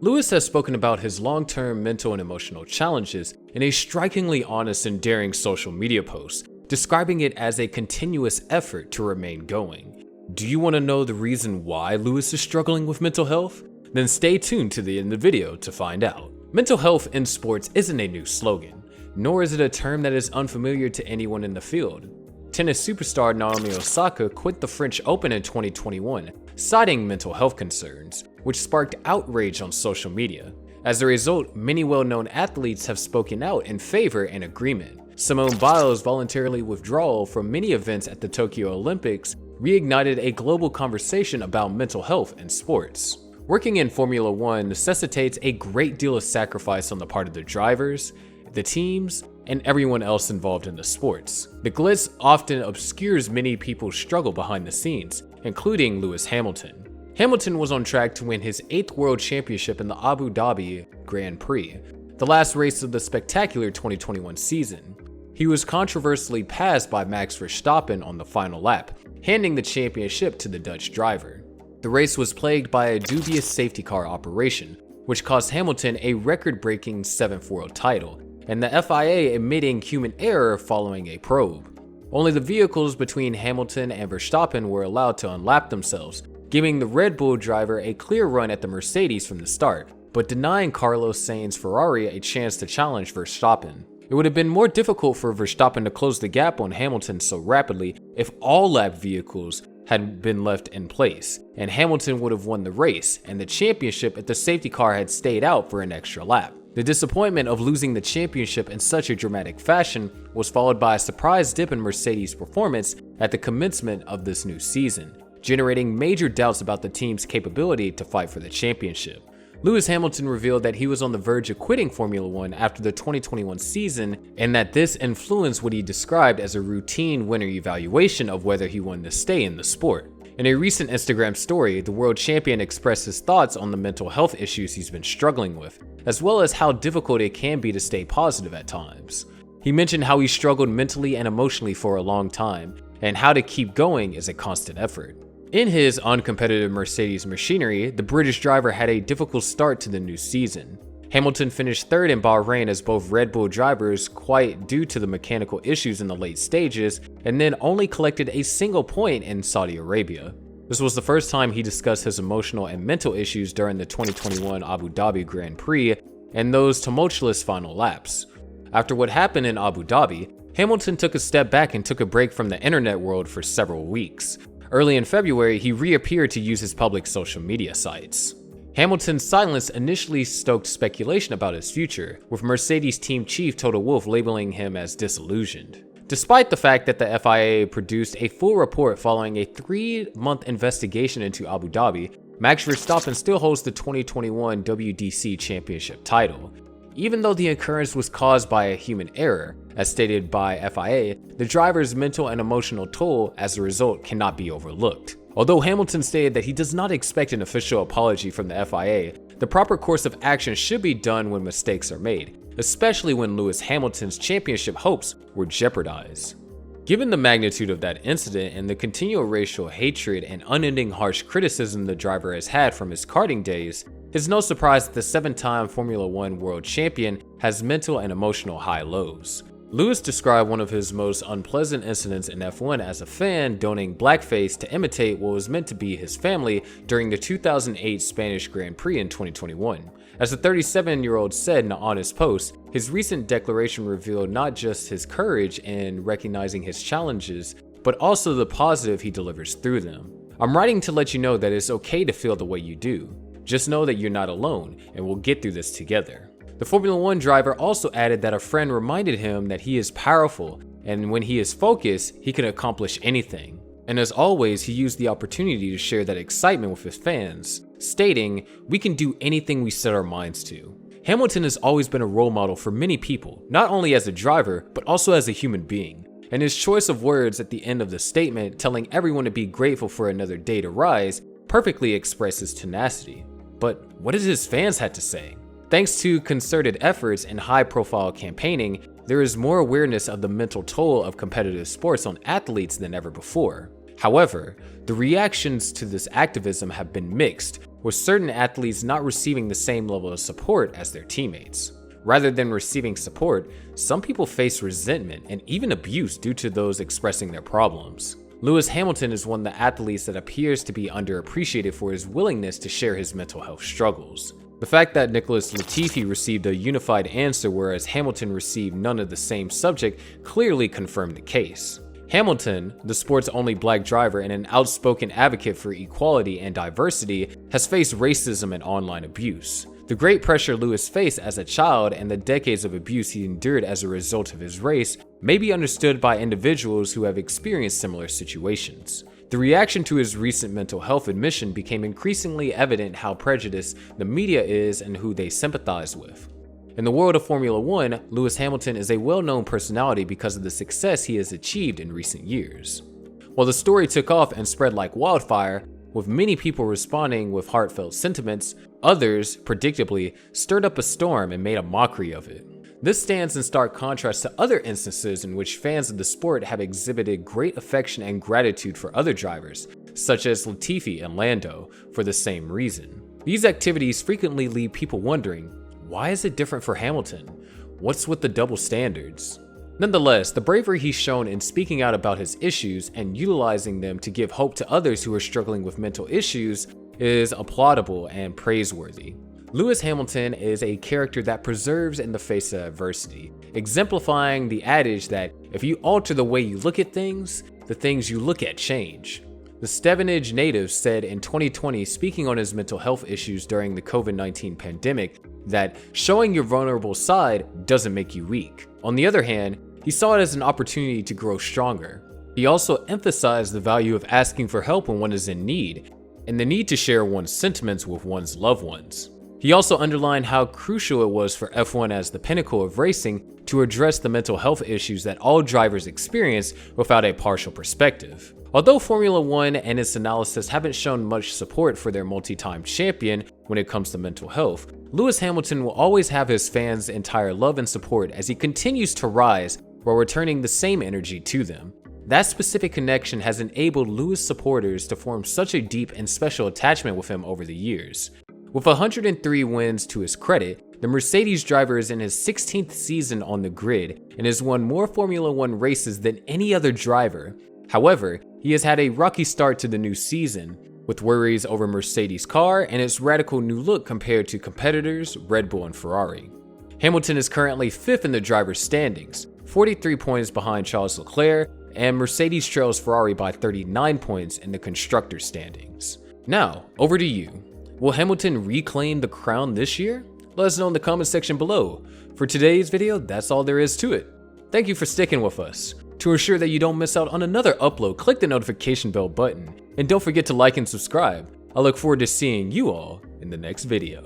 Lewis has spoken about his long-term mental and emotional challenges in a strikingly honest and daring social media post, describing it as a continuous effort to remain going. Do you want to know the reason why Lewis is struggling with mental health? Then stay tuned to the end of the video to find out. Mental health in sports isn't a new slogan, nor is it a term that is unfamiliar to anyone in the field. Tennis superstar Naomi Osaka quit the French Open in 2021, citing mental health concerns, which sparked outrage on social media. As a result, many well-known athletes have spoken out in favor and agreement. Simone Biles' voluntarily withdrawal from many events at the Tokyo Olympics reignited a global conversation about mental health in sports. Working in Formula One necessitates a great deal of sacrifice on the part of the drivers, the teams, and everyone else involved in the sports. The glitz often obscures many people's struggle behind the scenes, including Lewis Hamilton. Hamilton was on track to win his 8th World Championship in the Abu Dhabi Grand Prix, the last race of the spectacular 2021 season. He was controversially passed by Max Verstappen on the final lap, handing the championship to the Dutch driver. The race was plagued by a dubious safety car operation, which cost Hamilton a record-breaking 7th world title, and the FIA admitting human error following a probe. Only the vehicles between Hamilton and Verstappen were allowed to unlap themselves, giving the Red Bull driver a clear run at the Mercedes from the start, but denying Carlos Sainz's Ferrari a chance to challenge Verstappen. It would have been more difficult for Verstappen to close the gap on Hamilton so rapidly if all lap vehicles had been left in place, and Hamilton would have won the race and the championship if the safety car had stayed out for an extra lap. The disappointment of losing the championship in such a dramatic fashion was followed by a surprise dip in Mercedes' performance at the commencement of this new season, generating major doubts about the team's capability to fight for the championship. Lewis Hamilton revealed that he was on the verge of quitting Formula One after the 2021 season, and that this influenced what he described as a routine winner evaluation of whether he wanted to stay in the sport. In a recent Instagram story, the world champion expressed his thoughts on the mental health issues he's been struggling with, as well as how difficult it can be to stay positive at times. He mentioned how he struggled mentally and emotionally for a long time, and how to keep going is a constant effort. In his uncompetitive Mercedes machinery, the British driver had a difficult start to the new season. Hamilton finished 3rd in Bahrain as both Red Bull drivers quite due to the mechanical issues in the late stages, and then only collected a single point in Saudi Arabia. This was the first time he discussed his emotional and mental issues during the 2021 Abu Dhabi Grand Prix and those tumultuous final laps. After what happened in Abu Dhabi, Hamilton took a step back and took a break from the internet world for several weeks. Early in February, he reappeared to use his public social media sites. Hamilton's silence initially stoked speculation about his future, with Mercedes team chief Toto Wolff labeling him as disillusioned. Despite the fact that the FIA produced a full report following a 3-month investigation into Abu Dhabi, Max Verstappen still holds the 2021 WDC championship title. Even though the occurrence was caused by a human error, as stated by FIA, the driver's mental and emotional toll as a result cannot be overlooked. Although Hamilton stated that he does not expect an official apology from the FIA, the proper course of action should be done when mistakes are made, especially when Lewis Hamilton's championship hopes were jeopardized. Given the magnitude of that incident and the continual racial hatred and unending harsh criticism the driver has had from his karting days, it's no surprise that the 7-time Formula One world champion has mental and emotional high lows. Lewis described one of his most unpleasant incidents in F1 as a fan donning blackface to imitate what was meant to be his family during the 2008 Spanish Grand Prix in 2021. As the 37-year-old said in an honest post, his recent declaration revealed not just his courage in recognizing his challenges, but also the positive he delivers through them. "I'm writing to let you know that it's okay to feel the way you do. Just know that you're not alone, and we'll get through this together." The Formula One driver also added that a friend reminded him that he is powerful, and when he is focused, he can accomplish anything. And as always, he used the opportunity to share that excitement with his fans, stating, "We can do anything we set our minds to." Hamilton has always been a role model for many people, not only as a driver, but also as a human being. And his choice of words at the end of the statement, telling everyone to be grateful for another day to rise, perfectly expresses tenacity. But what did his fans have to say? Thanks to concerted efforts and high-profile campaigning, there is more awareness of the mental toll of competitive sports on athletes than ever before. However, the reactions to this activism have been mixed, with certain athletes not receiving the same level of support as their teammates. Rather than receiving support, some people face resentment and even abuse due to those expressing their problems. Lewis Hamilton is one of the athletes that appears to be underappreciated for his willingness to share his mental health struggles. The fact that Nicholas Latifi received a unified answer whereas Hamilton received none of the same subject clearly confirmed the case. Hamilton, the sport's only black driver and an outspoken advocate for equality and diversity, has faced racism and online abuse. The great pressure Lewis faced as a child and the decades of abuse he endured as a result of his race may be understood by individuals who have experienced similar situations. The reaction to his recent mental health admission became increasingly evident how prejudiced the media is and who they sympathize with. In the world of Formula One, Lewis Hamilton is a well-known personality because of the success he has achieved in recent years. While the story took off and spread like wildfire, with many people responding with heartfelt sentiments, others, predictably, stirred up a storm and made a mockery of it. This stands in stark contrast to other instances in which fans of the sport have exhibited great affection and gratitude for other drivers, such as Latifi and Lando, for the same reason. These activities frequently leave people wondering, why is it different for Hamilton? What's with the double standards? Nonetheless, the bravery he's shown in speaking out about his issues and utilizing them to give hope to others who are struggling with mental issues is applaudable and praiseworthy. Lewis Hamilton is a character that perseveres in the face of adversity, exemplifying the adage that if you alter the way you look at things, the things you look at change. The Stevenage native said in 2020, speaking on his mental health issues during the COVID-19 pandemic, that showing your vulnerable side doesn't make you weak. On the other hand, he saw it as an opportunity to grow stronger. He also emphasized the value of asking for help when one is in need, and the need to share one's sentiments with one's loved ones. He also underlined how crucial it was for F1 as the pinnacle of racing to address the mental health issues that all drivers experience without a partial perspective. Although Formula One and its analysis haven't shown much support for their multi-time champion when it comes to mental health, Lewis Hamilton will always have his fans' entire love and support as he continues to rise while returning the same energy to them. That specific connection has enabled Lewis supporters to form such a deep and special attachment with him over the years. With 103 wins to his credit, the Mercedes driver is in his 16th season on the grid and has won more Formula One races than any other driver. However, he has had a rocky start to the new season, with worries over Mercedes' car and its radical new look compared to competitors Red Bull and Ferrari. Hamilton is currently 5th in the driver's standings, 43 points behind Charles Leclerc, and Mercedes trails Ferrari by 39 points in the constructors' standings. Now, over to you. Will Hamilton reclaim the crown this year? Let us know in the comment section below. For today's video, that's all there is to it. Thank you for sticking with us. To ensure that you don't miss out on another upload, click the notification bell button. And don't forget to like and subscribe. I look forward to seeing you all in the next video.